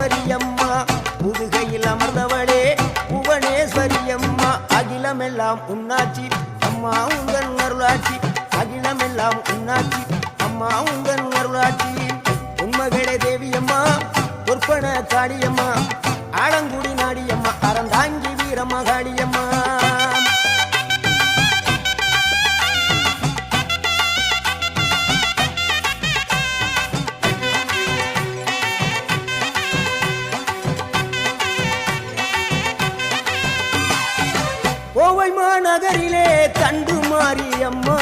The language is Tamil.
அம்மா முதுகையில் அமர்ந்தவளே புவனேஸ்வரி அம்மா அகிலமெல்லாம் உன்னாட்சி அம்மா உங்கள் அருளாட்சி அகிலமெல்லாம் உன்னாட்சி அம்மா உங்கள் அருளாட்சி உண்மகளே தேவியம்மா பொற்பன காளியம்மா ஆலங்குடி நாடியம்மா அறந்தாங்கி வீரம்மா காளியம்மா கோவை மாநகரிலே தண்டு மாரியம்மா